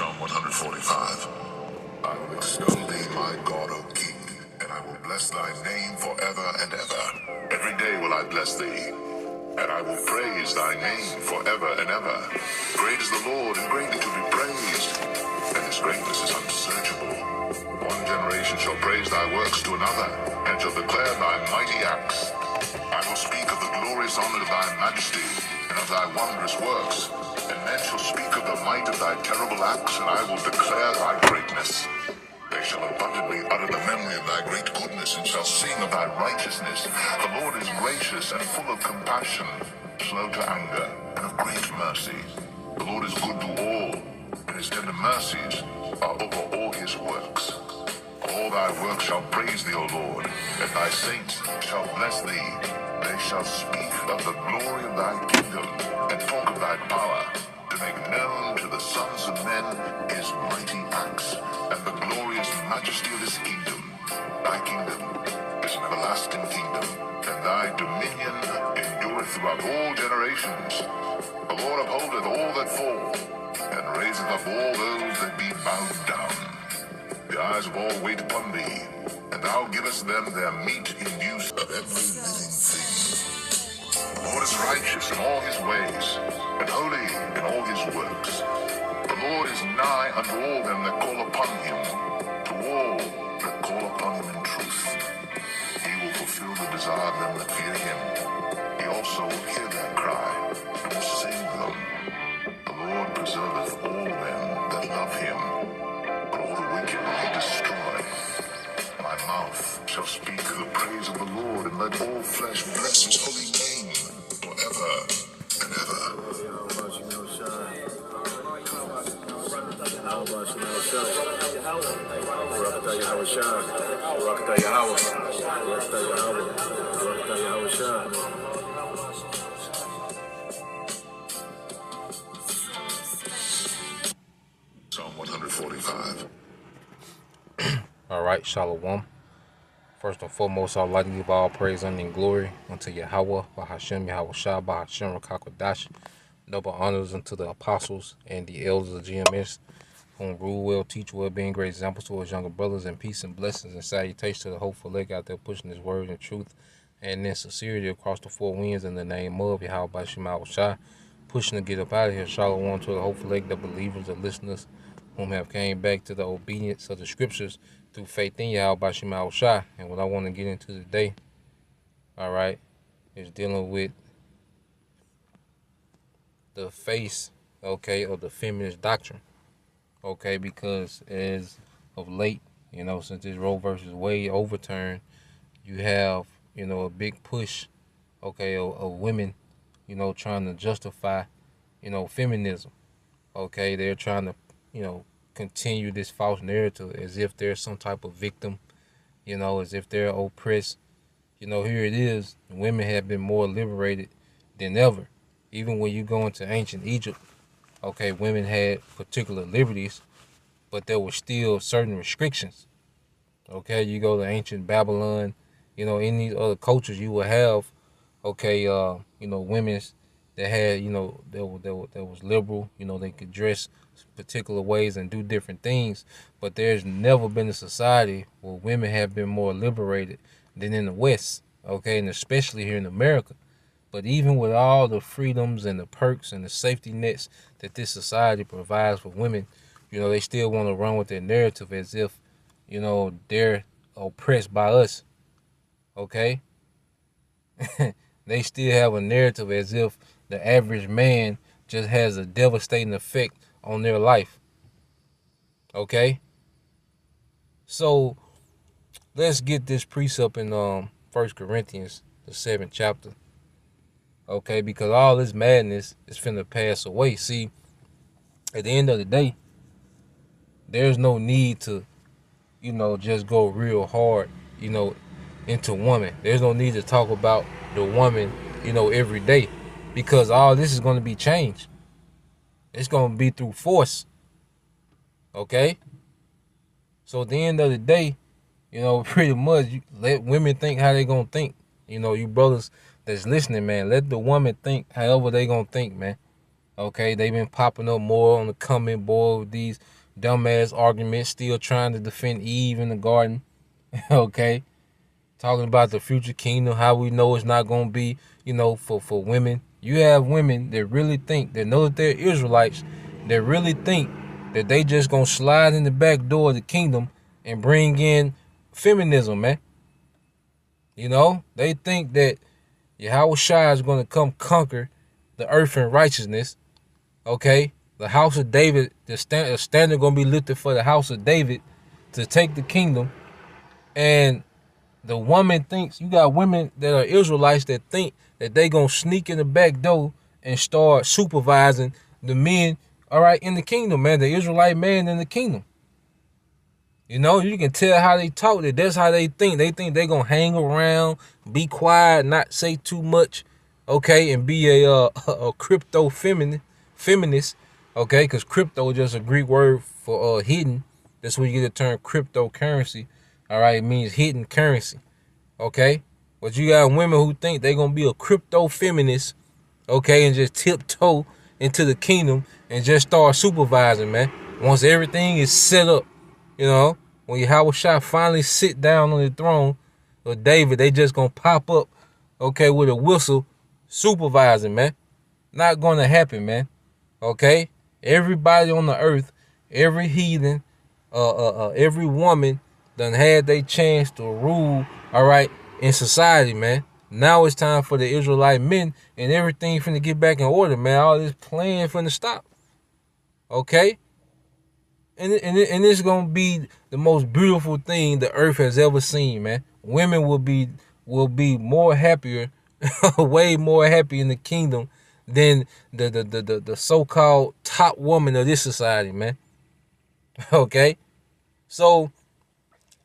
Psalm 145. I will extol thee, my God, O King, and I will bless thy name forever and ever. Every day will I bless thee, and I will praise thy name forever and ever. Great is the Lord, and greatly to be praised, and his greatness is unsearchable. One generation shall praise thy works to another, and shall declare thy mighty acts. I will speak of the glorious honor of thy majesty, and of thy wondrous works. And men shall speak of the might of thy terrible acts, and I will declare thy greatness. They shall abundantly utter the memory of thy great goodness, and shall sing of thy righteousness. The Lord is gracious and full of compassion, slow to anger, and of great mercy. The Lord is good to all, and his tender mercies are over all his works. All thy works shall praise thee, O Lord, and thy saints shall bless thee. They shall speak of the glory of thy kingdom, and talk of thy power, to make known to the sons of men his mighty acts, and the glorious majesty of his kingdom. Thy kingdom is an everlasting kingdom, and thy dominion endureth throughout all generations. The Lord upholdeth all that fall, and raiseth up all those that be bowed down. The eyes of all wait upon thee, and thou givest them their meat in use of every living thing. The Lord is righteous in all his ways, and holy in all his works. The Lord is nigh unto all them that call upon him, to all that call upon him in truth. He will fulfill the desire of them that fear him. He also will hear their cry, and will save them. The Lord preserveth all them that love him, but all the wicked will he destroy. My mouth shall speak the praise of the Lord, and let all flesh bless his holy name forever and ever. Psalm 145. All right, Shalom. First and foremost, I'd like to give all praise, honor, and glory unto Yahweh, Bahashem, Yahweh Shah, Bahashem, Rakakwadash. Double honors unto the apostles and the elders of GMS, whom rule well, teach well, being great examples to his younger brothers, and peace and blessings and salutations to the hopeful leg out there pushing his word and truth and in sincerity across the four winds in the name of Yahweh Bahashem, Yahweh Shah, pushing to get up out of here. Shalom to the hopeful leg, the believers, the listeners, whom have came back to the obedience of the scriptures through faith in Yahweh Bahashem, Yahweh Shah. And what I want to get into today, all right, is dealing with the face, okay, of the feminist doctrine, okay, because as of late, since this Roe versus Wade overturned, you have, a big push, okay, of women, trying to justify, feminism, okay. They're trying to, continue this false narrative as if they're some type of victim, as if they're oppressed. Here it is, women have been more liberated than ever. Even when you go into ancient Egypt, okay, women had particular liberties, but there were still certain restrictions. Okay, you go to ancient Babylon, in these other cultures, you will have, okay, women that had, that was liberal, they could dress particular ways and do different things, but there's never been a society where women have been more liberated than in the West, okay, and especially here in America. But even with all the freedoms and the perks and the safety nets that this society provides for women, they still want to run with their narrative as if, they're oppressed by us, okay? They still have a narrative as if the average man just has a devastating effect on their life, okay? So let's get this precept in 1 Corinthians, the 7th chapter. Okay, because all this madness is finna pass away. See, at the end of the day, there's no need to, just go real hard, into woman. There's no need to talk about the woman, every day, because all this is going to be changed. It's going to be through force. Okay? So at the end of the day, pretty much you let women think how they going to think. You brothers that's listening, man, let the woman think however they gonna think, man. Okay, they've been popping up more on the comment board with these dumbass arguments, still trying to defend Eve in the garden. Okay, talking about the future kingdom, how we know it's not going to be, for women. You have women that really think, that know that they're Israelites, that really think that they just going to slide in the back door of the kingdom and bring in feminism, man. They think that Yahweh Shai is going to come conquer the earth in righteousness. Okay, the house of David, the standard going to be lifted for the house of David to take the kingdom. And the woman thinks, you got women that are Israelites that think that they going to sneak in the back door and start supervising the men, all right, in the kingdom, man, the Israelite man in the kingdom. You can tell how they talk, that's how they think. They think they're going to hang around, be quiet, not say too much, okay, and be a crypto feminist, okay, because crypto is just a Greek word for hidden. That's where you get the term cryptocurrency, all right, it means hidden currency, okay? But you got women who think they're going to be a crypto feminist, okay, and just tiptoe into the kingdom and just start supervising, man. Once everything is set up, when Yahweh Shai finally sit down on the throne of David, they just gonna pop up, okay, with a whistle, supervising, man. Not gonna happen, man. Okay? Everybody on the earth, every heathen, every woman done had their chance to rule, all right, in society, man. Now it's time for the Israelite men and everything finna get back in order, man. All this playing finna stop. Okay? And it's gonna be the most beautiful thing the earth has ever seen, man. Women will be more happier, way more happy in the kingdom than the so-called top woman of this society, man. Okay, so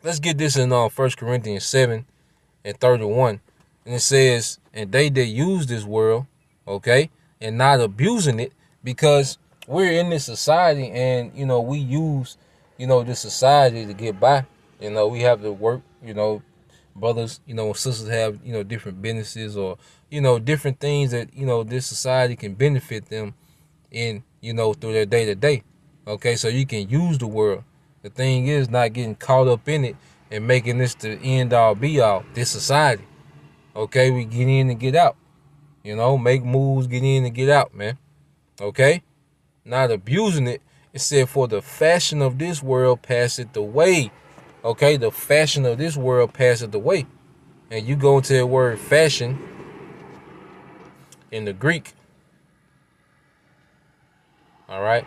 let's get this in 1 Corinthians 7:31, and it says, "And they that use this world, okay, and not abusing it, because we're in this society, and we use this society to get by. We have to work. Brothers, sisters have different businesses, or different things that this society can benefit them in through their day to day. Okay, so you can use the world. The thing is not getting caught up in it and making this the end all be all. This society. Okay, we get in and get out. Make moves, get in and get out, man. Okay." Not abusing it. It said, "For the fashion of this world passeth away." Okay, the fashion of this world passeth away. And you go into the word fashion in the Greek. All right.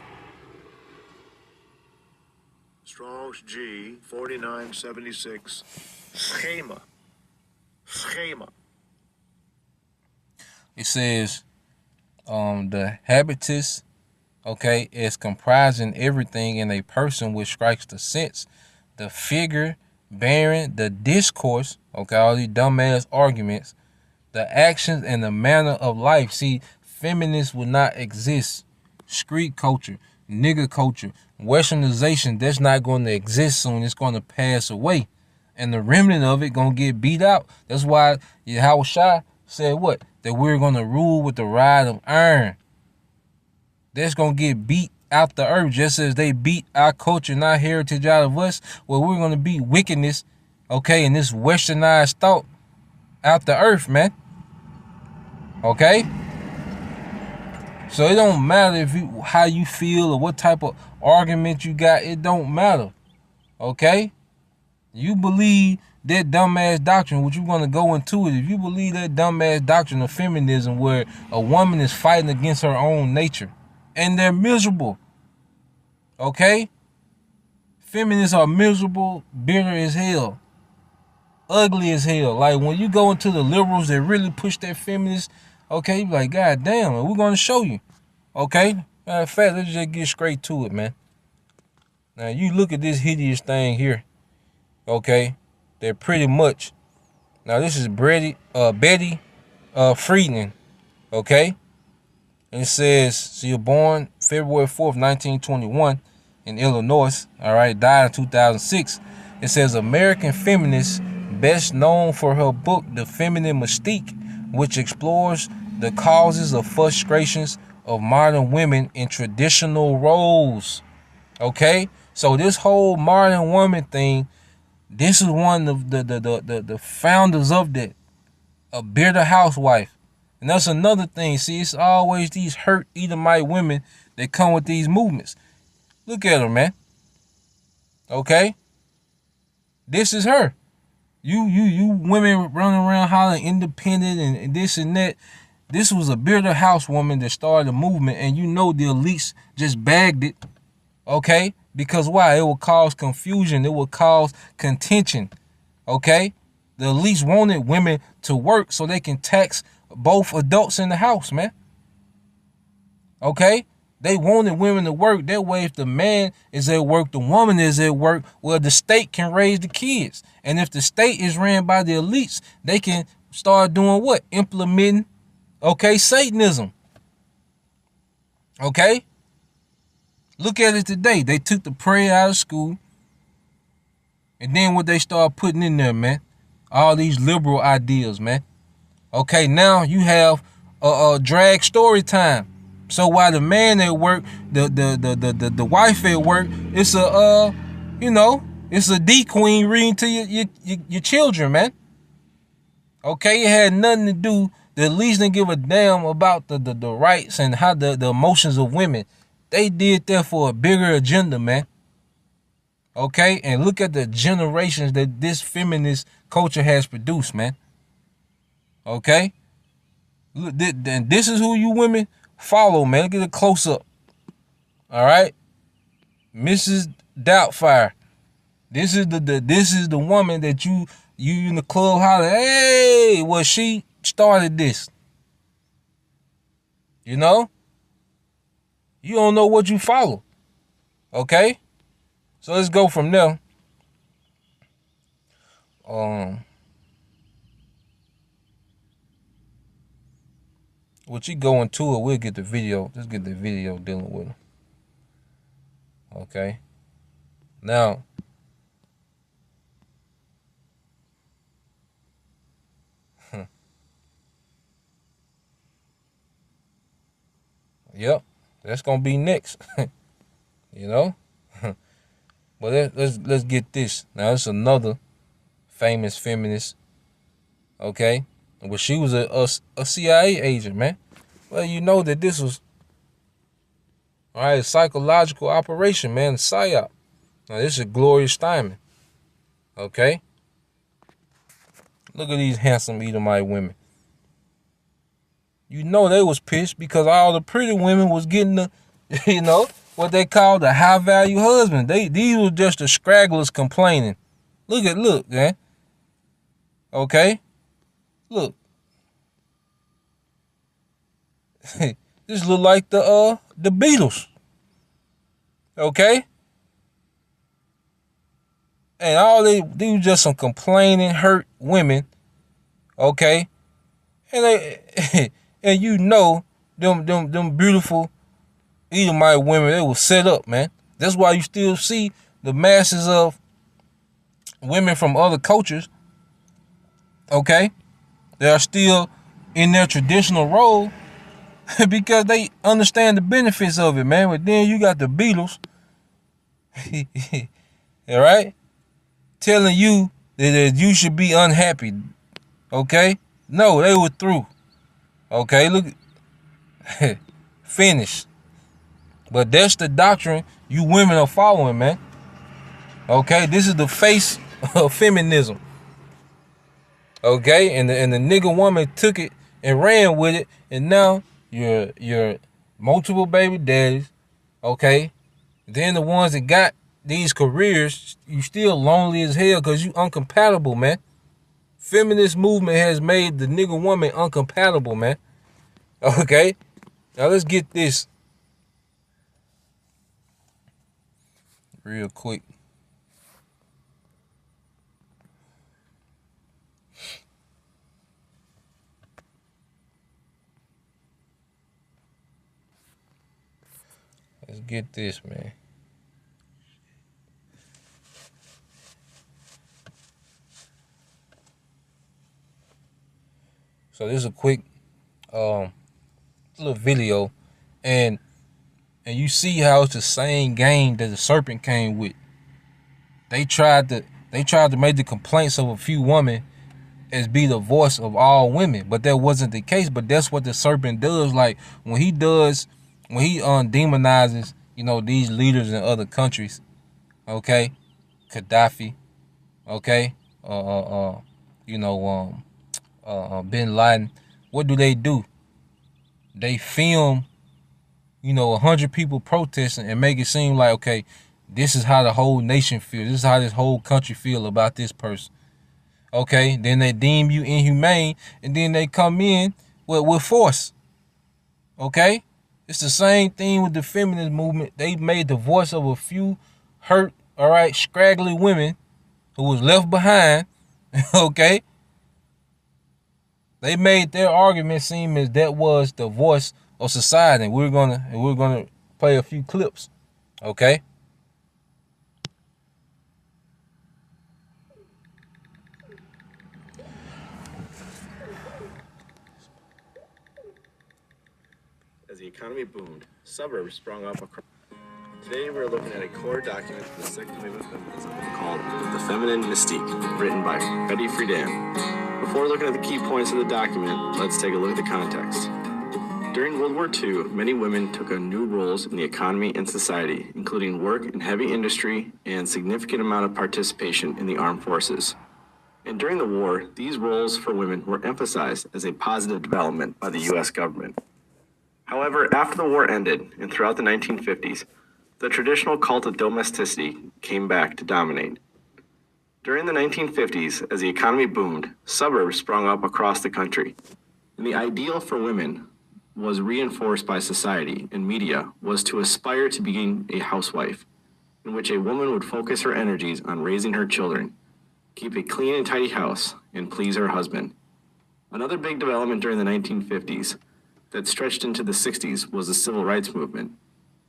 Strong's G 4976. Schema. It says, the habitus, okay, is comprising everything in a person which strikes the sense, the figure, bearing, the discourse, okay, all these dumbass arguments, the actions and the manner of life. See, feminists would not exist. Street culture, nigger culture, westernization, that's not going to exist soon. It's going to pass away. And the remnant of it going to get beat out. That's why Yahweh Shai said what? That we're going to rule with the rod of iron. That's going to get beat out the earth, just as they beat our culture and our heritage out of us. Well, we're going to beat wickedness, okay, and this westernized thought out the earth, man. Okay? So it don't matter how you feel or what type of argument you got. It don't matter. Okay? You believe that dumbass doctrine, which you're going to go into it. If you believe that dumbass doctrine of feminism where a woman is fighting against her own nature and they're miserable. Okay? Feminists are miserable, bitter as hell, ugly as hell. Like when you go into the liberals that really push that feminist, okay, you be like, God damn, we're going to show you. Okay? Matter of fact, let's just get straight to it, man. Now, you look at this hideous thing here. Okay? They're pretty much. Now, this is Betty Friedan. Okay? And it says, so you're born February 4th, 1921 in Illinois. All right? Died in 2006. It says, American feminist, best known for her book, The Feminine Mystique, which explores the causes of frustrations of modern women in traditional roles. Okay? So this whole modern woman thing, this is one of the founders of that. A bitter housewife. And that's another thing. See, it's always these hurt Edomite women that come with these movements. Look at her, man. Okay? This is her. You women running around hollering independent and this and that. This was a bitter housewoman that started a movement, and you know the elites just bagged it. Okay? Because why? It will cause confusion. It will cause contention. Okay? The elites wanted women to work so they can tax both adults in the house, man. Okay? They wanted women to work. That way, if the man is at work, the woman is at work, well, the state can raise the kids. And if the state is ran by the elites, they can start doing what? Implementing, okay, Satanism. Okay? Look at it today. They took the prayer out of school. And then what they start putting in there, man? All these liberal ideas, man. Okay, now you have a drag story time. So while the man at work, the wife at work, it's a it's a D queen reading to your children, man. Okay, it had nothing to do. The elites didn't give a damn about the rights and how the emotions of women. They did that for a bigger agenda, man. Okay, and look at the generations that this feminist culture has produced, man. Okay, and this is who you women follow, man. Get a close up. All right, Mrs. Doubtfire. This is the woman that you in the club holler, hey, well, she started this. You know, you don't know what you follow. Okay, so let's go from there. What you go into it, we'll get the video. Let's get the video dealing with them. Okay. Now, yep, that's gonna be next. You know, but let's get this. Now, it's another famous feminist. Okay, well, she was a CIA agent, man. Well, you know that this was all right, a psychological operation, man, psyop. Now, this is Gloria Steinem. Okay, look at these handsome Edomite women. You know they was pissed because all the pretty women was getting the, you know, what they call the high value husband. These were just the scragglers complaining. Look, man. Okay, look. This look like the Beatles. Okay, and all they were just some complaining, hurt women. Okay, and they and you know them beautiful Edomite women, they were set up, man. That's why you still see the masses of women from other cultures, okay, they are still in their traditional role because they understand the benefits of it, man. But then you got the Beatles, all right, telling you that you should be unhappy, okay? No, they were through, okay? Look, finished. But that's the doctrine you women are following, man. Okay, this is the face of feminism. Okay, and the nigga woman took it and ran with it, and now you're multiple baby daddies. Okay, then the ones that got these careers, you still lonely as hell because you uncompatible, man. Feminist movement has made the nigga woman uncompatible, man. Okay, now let's get this real quick. Let's get this, man. So this is a quick little video And you see how it's the same game that the serpent came with. They tried to make the complaints of a few women as be the voice of all women, but that wasn't the case. But that's what the serpent does. Like when he demonizes, these leaders in other countries, okay, Gaddafi, okay, Bin Laden. What do? They film, 100 people protesting and make it seem like, okay, this is how the whole nation feels. This is how this whole country feel about this person. Okay, then they deem you inhumane, and then they come in with force. Okay, it's the same thing with the feminist movement. They made the voice of a few hurt, all right, scraggly women who was left behind. Okay, they made their argument seem as that was the voice of society. And we're gonna play a few clips. Okay. As the economy boomed, suburbs sprung up across. Today we're looking at a core document for the second wave of feminism called The Feminine Mystique, written by Betty Friedan. Before looking at the key points of the document, let's take a look at the context. During World War II, many women took on new roles in the economy and society, including work in heavy industry and significant amount of participation in the armed forces. And during the war, these roles for women were emphasized as a positive development by the U.S. government. However, after the war ended and throughout the 1950s, the traditional cult of domesticity came back to dominate. During the 1950s, as the economy boomed, suburbs sprung up across the country. And the ideal for women was reinforced by society and media was to aspire to being a housewife, in which a woman would focus her energies on raising her children, keep a clean and tidy house, and please her husband. Another big development during the 1950s that stretched into the 60s was the civil rights movement.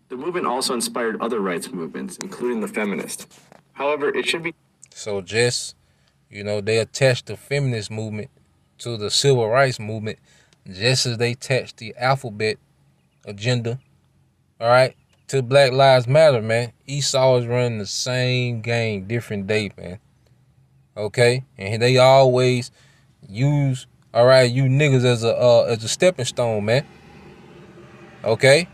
The movement also inspired other rights movements, including the feminist. However, it should be... So just, they attached the feminist movement to the civil rights movement just as they attached the alphabet agenda, all right, to Black Lives Matter, man. Esau is running the same game, different day, man. Okay? And they always use, all right, you niggas as a stepping stone, man. Okay?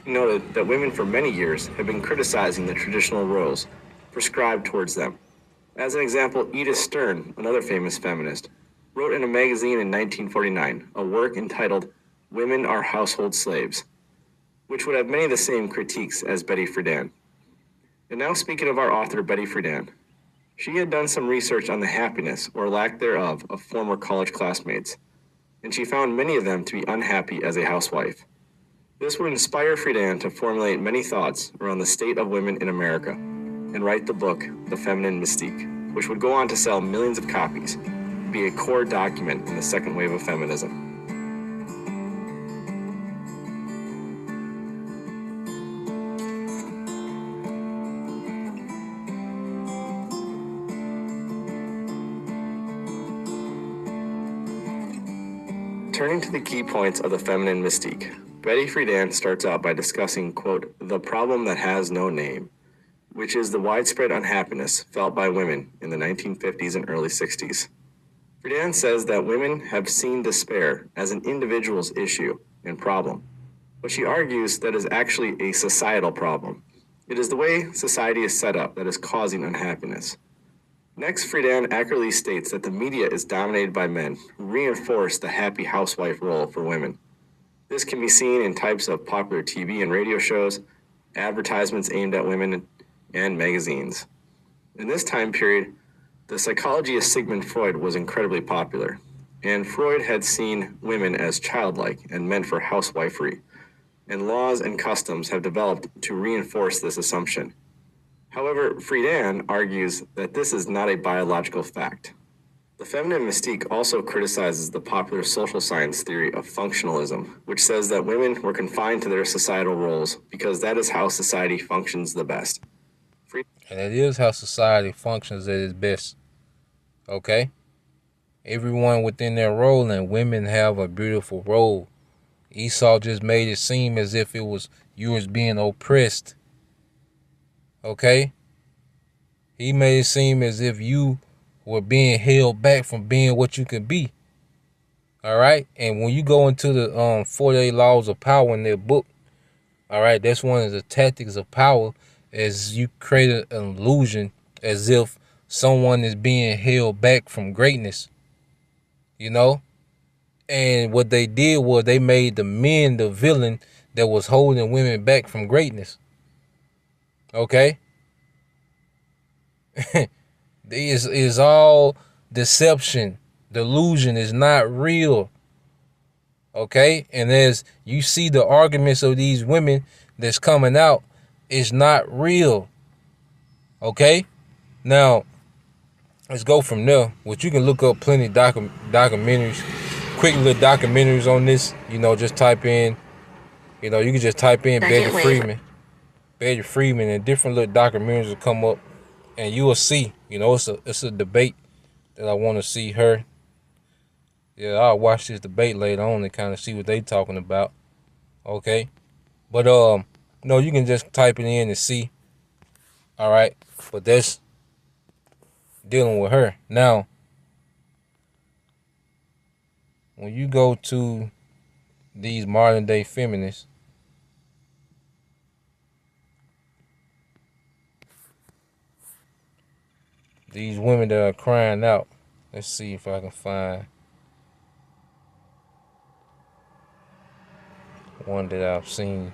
Noted that women for many years have been criticizing the traditional roles prescribed towards them. As an example, Edith Stern, another famous feminist, wrote in a magazine in 1949 a work entitled Women Are Household Slaves, which would have many of the same critiques as Betty Friedan. And now speaking of our author, Betty Friedan, she had done some research on the happiness or lack thereof of former college classmates, and she found many of them to be unhappy as a housewife. This would inspire Friedan to formulate many thoughts around the state of women in America and write the book, The Feminine Mystique, which would go on to sell millions of copies, be a core document in the second wave of feminism. Turning to the key points of The Feminine Mystique, Betty Friedan starts out by discussing, quote, the problem that has no name, which is the widespread unhappiness felt by women in the 1950s and early 60s. Friedan says that women have seen despair as an individual's issue and problem, but she argues that is actually a societal problem. It is the way society is set up that is causing unhappiness. Next, Friedan accurately states that the media is dominated by men who reinforce the happy housewife role for women. This can be seen in types of popular TV and radio shows, advertisements aimed at women, and magazines. In this time period, the psychology of Sigmund Freud was incredibly popular, and Freud had seen women as childlike and meant for housewifery, and laws and customs have developed to reinforce this assumption. However, Friedan argues that this is not a biological fact. The Feminine Mystique also criticizes the popular social science theory of functionalism, which says that women were confined to their societal roles because that is how society functions the best. And it is how society functions at its best. Okay? Everyone within their role, and women have a beautiful role. Esau just made it seem as if it was you was being oppressed. Okay? He made it seem as if you were being held back from being what you could be. All right? And when you go into the 48 laws of power in their book, all right, that's one of the tactics of power, is you create an illusion as if someone is being held back from greatness. You know? And what they did was they made the men the villain that was holding women back from greatness. Okay? It's all deception. Delusion is not real. Okay? And as you see the arguments of these women that's coming out, it's not real. Okay? Now, let's go from there. Which you can look up plenty of documentaries, quick little documentaries on this. You know, just type in, you can just type in Betty Freeman, and different little documentaries will come up, and you will see, it's a debate that I want to see her. Yeah, I'll watch this debate later on and kind of see what they talking about. Okay. But, no, you can just type it in and see. All right. But that's dealing with her. Now, when you go to these modern day feminists, these women that are crying out, let's see if I can find one that I've seen.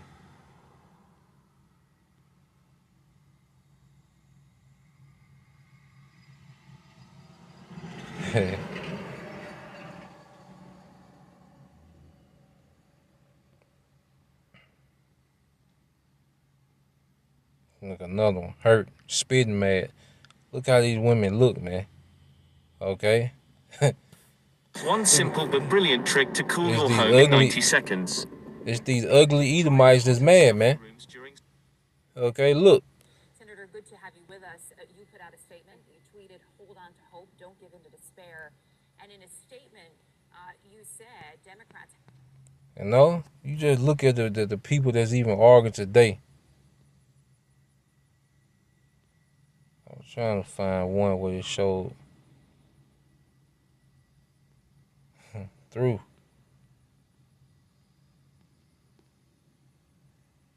Look, another one. Hurt, spitting mad. Look how these women look, man. Okay? One simple but brilliant trick to cool It's your these home in ugly- 90 seconds. It's these ugly Edomites that's mad, man. Okay, look. Senator, good to have you with us. You put out a statement. You tweeted, "Hold on to hope. Don't give in to despair." And in a statement, you said Democrats. You just look at the people that's even arguing today. I was trying to find one where it showed through.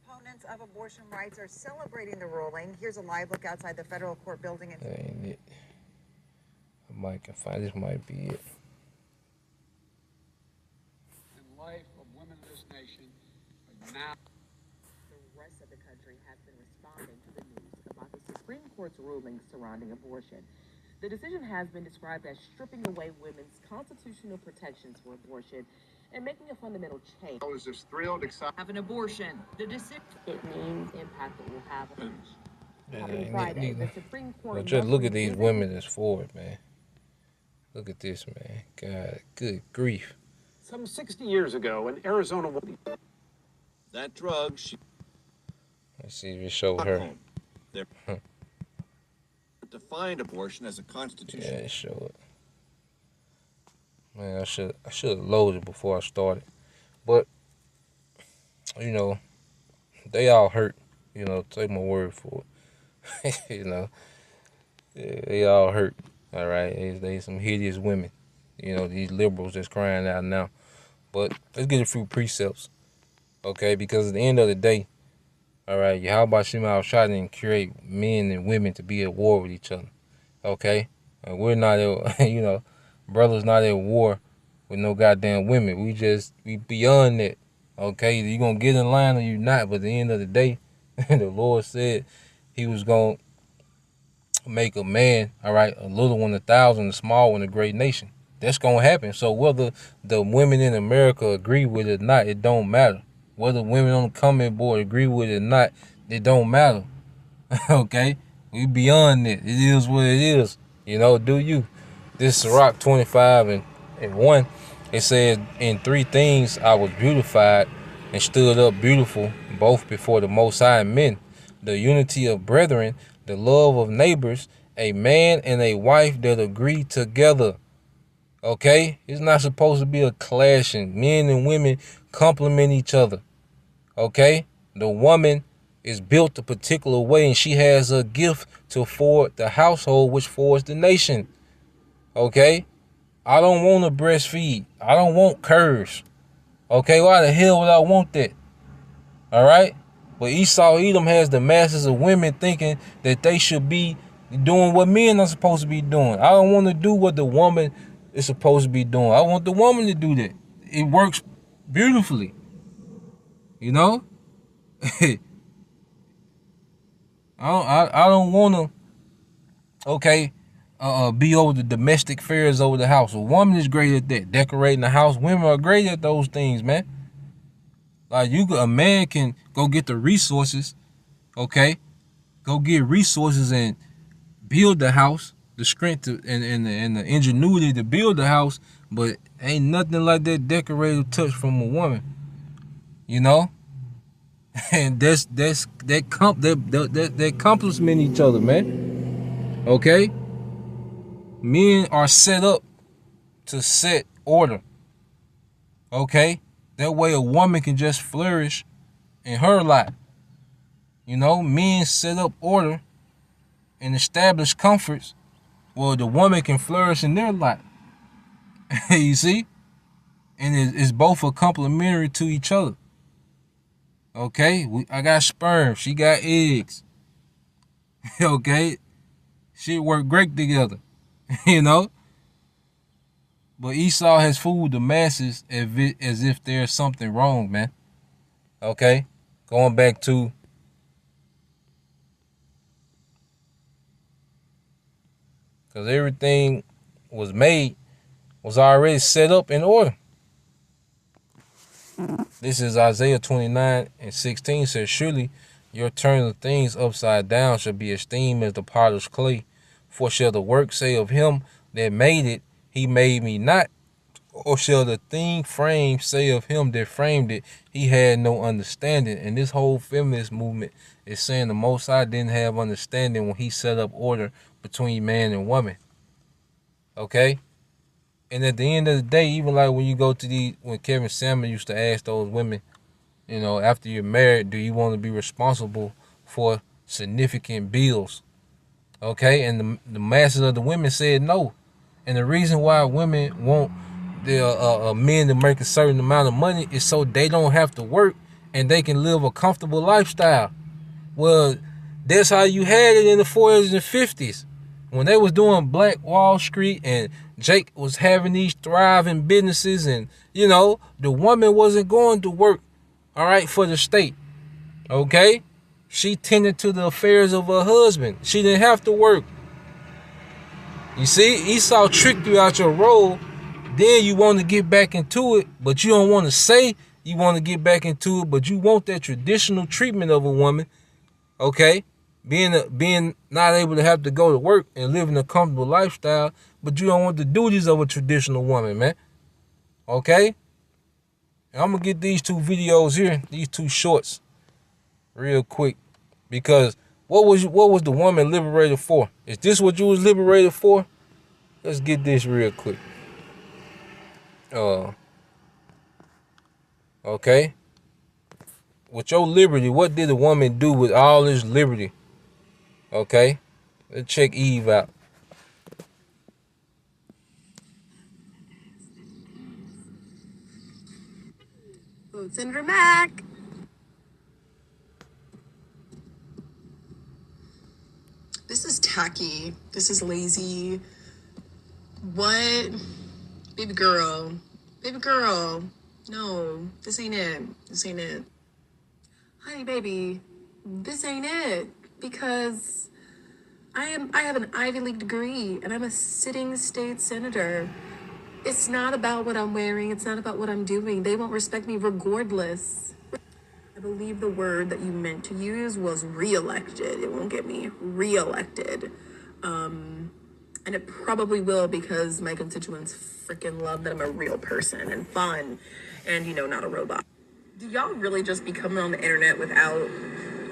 Opponents of abortion rights are celebrating the ruling. Here's a live look outside the federal court building. That ain't it. I might can find this. Might be it. And life of women in this nation are now. The rest of the country has been responding to the news about the Supreme Court's ruling surrounding abortion. The decision has been described as stripping away women's constitutional protections for abortion and making a fundamental change. I was just thrilled, excited. Have an abortion. The decision. It means impact it will have on Yeah, happening ain't Friday. it The neither. Supreme Court. But just look at these women that's for it, man. Look at this, man. God, good grief. Some 60 years ago, an Arizona woman. That drug, she Let's see if it showed her. There. Defined abortion as a Yeah, constitutional. it showed. Man, I should have loaded before I started. But they all hurt. Take my word for it. Yeah, they all hurt. All right, they some hideous women. These liberals that's crying out now. But let's get a few precepts, okay? Because at the end of the day, all right, Yahweh Shema trying to create men and women to be at war with each other, okay? And we're not, brothers not at war with no goddamn women. We beyond that, okay? Either you gonna get in line or you not. But at the end of the day, the Lord said He was gonna make a man, all right, a little one 1,000, a small one a great nation. That's gonna happen. So whether the women in America agree with it or not, it don't matter. Whether women on the comment board agree with it or not, it don't matter. Okay? We beyond it. It is what it is. Do you? This is Sirach 25:1. It says, "In three things I was beautified and stood up beautiful, both before the Most High and men. The unity of brethren, the love of neighbors, a man and a wife that agree together." Okay? It's not supposed to be a clashing. Men and women complement each other. Okay? The woman is built a particular way and she has a gift to forward the household, which forwards the nation. Okay? I don't want to breastfeed. I don't want curves. Okay? Why the hell would I want that? All right? But Esau Edom has the masses of women thinking that they should be doing what men are supposed to be doing. I don't want to do what the woman is supposed to be doing. I want the woman to do that. It works beautifully. You know? I don't want to, okay, be over the domestic affairs over the house. A woman is great at that. Decorating the house. Women are great at those things, man. Like a man can go get the resources, okay? Go get resources and build the house, the strength to, and the ingenuity to build the house, but ain't nothing like that decorative touch from a woman, you know. And that complement each other, man. Okay, men are set up to set order. Okay, that way a woman can just flourish in her life. You know, men set up order and establish comforts. Well, the woman can flourish in their life. You see? And it's both a complementary to each other. Okay? I got sperm. She got eggs. Okay? She work great together. You know? But Esau has fooled the masses as if there's something wrong, man. Okay? Going back to because everything was already set up in order. This is Isaiah 29:16 says, surely your turn of things upside down shall be esteemed as the potter's clay. For shall the work say of him that made it, he made me not? Or shall the thing framed say of him that framed it, he had no understanding? And this whole feminist movement is saying the Most High didn't have understanding when he set up order between man and woman. Okay? And at the end of the day, even like when you go to when Kevin Samuel used to ask those women, you know, after you're married, do you want to be responsible for significant bills? Okay, and the masses of the women said no. And the reason why women want their men to make a certain amount of money is so they don't have to work and they can live a comfortable lifestyle. Well, that's how you had it in the 40s and 50s. When they was doing Black Wall Street and Jake was having these thriving businesses and, you know, the woman wasn't going to work, all right, for the state, okay? She tended to the affairs of her husband. She didn't have to work. You see, Esau tricked you out your role. Then you want to get back into it, but you don't want to say you want to get back into it, but you want that traditional treatment of a woman, okay? Being not able to have to go to work and living a comfortable lifestyle, but you don't want the duties of a traditional woman, man. Okay? And I'm gonna get these two videos here, these two shorts, real quick, because what was the woman liberated for? Is this what you was liberated for? Let's get this real quick. Okay. With your liberty, what did the woman do with all this liberty? Okay. Let's check Eve out. Send her back. This is tacky. This is lazy. What? Baby girl. Baby girl. No, this ain't it. This ain't it. Honey, baby, this ain't it. Because I have an Ivy League degree and I'm a sitting state senator. It's not about what I'm wearing. It's not about what I'm doing. They won't respect me regardless. I believe the word that you meant to use was reelected. It won't get me reelected. And it probably will because my constituents freaking love that I'm a real person and fun and, you know, not a robot. Do y'all really just be coming on the internet without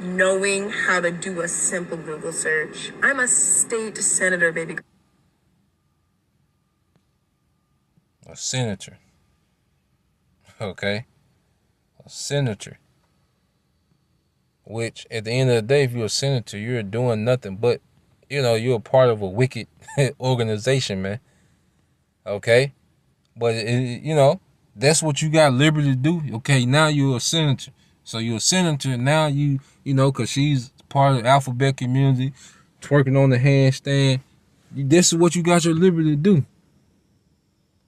knowing how to do a simple Google search? I'm a state senator, baby. A senator. Okay? A senator. Which, at the end of the day, if you're a senator, you're doing nothing but, you're a part of a wicked organization, man. Okay? But, that's what you got liberty to do. Okay, now you're a senator. So you're a senator, now because she's part of the alphabet community, twerking on the handstand. This is what you got your liberty to do.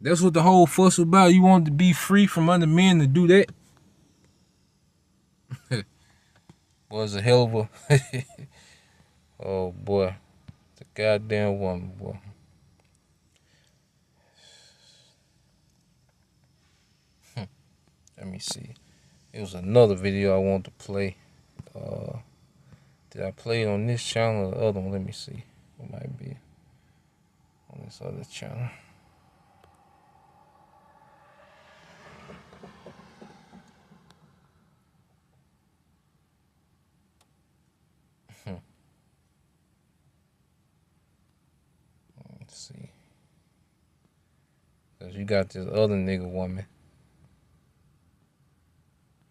That's what the whole fuss was about. You wanted to be free from other men to do that. Was a hell of a oh boy, the goddamn woman, boy. Let me see. It was another video I wanted to play. Did I play it on this channel or the other one? Let me see. It might be on this other channel. Let's see. Cause you got this other nigga woman.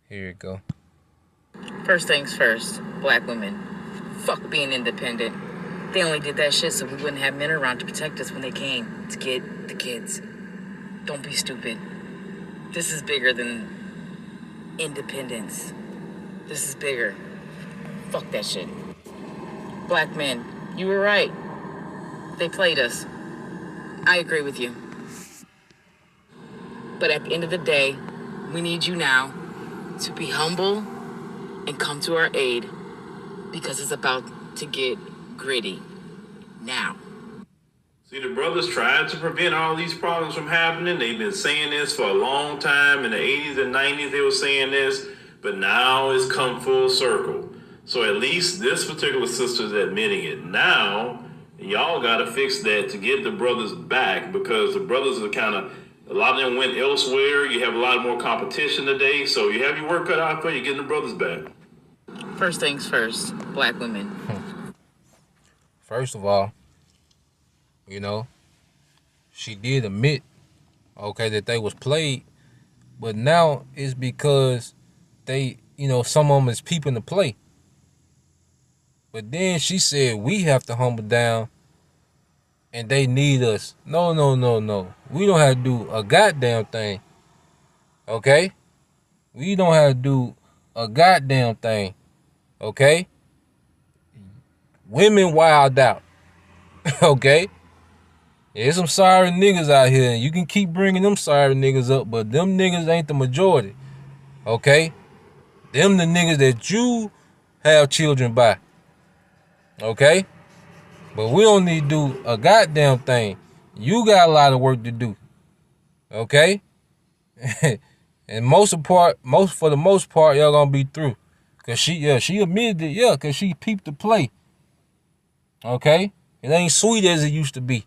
Here you go. First things first, black women. Fuck being independent. They only did that shit so we wouldn't have men around to protect us when they came to get the kids. Don't be stupid. This is bigger than independence. This is bigger. Fuck that shit. Black men, you were right. They played us. I agree with you. But at the end of the day, we need you now to be humble and come to our aid because it's about to get gritty now. See, the brothers tried to prevent all these problems from happening. They've been saying this for a long time. In the 80s and 90s, they were saying this, but now it's come full circle. So at least this particular sister is admitting it. Now, y'all got to fix that to get the brothers back because the brothers are kind of, a lot of them went elsewhere. You have a lot more competition today. So you have your work cut out for you getting the brothers back. First things first, black women. First of all, she did admit, that they was played, but now it's because they, some of them is peeping the play. But then she said we have to humble down and they need us. No. We don't have to do a goddamn thing. Okay? We don't have to do a goddamn thing. Okay? Women wild out. Okay? There's some sorry niggas out here, and you can keep bringing them sorry niggas up, but them niggas ain't the majority. Okay? Them the niggas that you have children by. Okay? But we don't need to do a goddamn thing. You got a lot of work to do. Okay? And for the most part, y'all gonna be through. Cause she admitted it, cause she peeped the play. Okay? It ain't sweet as it used to be.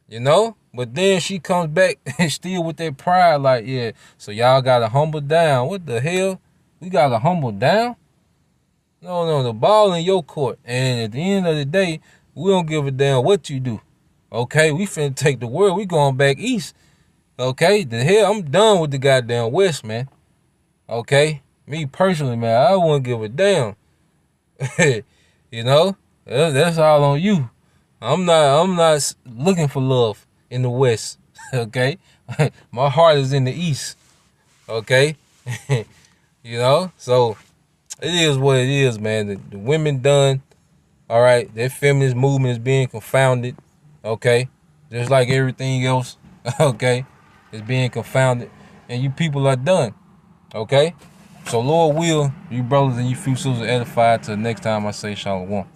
But then she comes back and still with that pride, like, yeah, so y'all gotta humble down. What the hell? We gotta humble down? No, the ball in your court. And at the end of the day, we don't give a damn what you do. Okay? We finna take the world. We going back east. Okay? The hell, I'm done with the goddamn West, man. Okay? Me personally, man, I wouldn't give a damn. That's all on you. I'm not looking for love in the West. Okay? My heart is in the East. Okay? So it is what it is, man. The women done. All right? That feminist movement is being confounded. Okay? Just like everything else. Okay? It's being confounded. And you people are done. Okay? So Lord will, you brothers and you few sisters edified till next time I say shalom.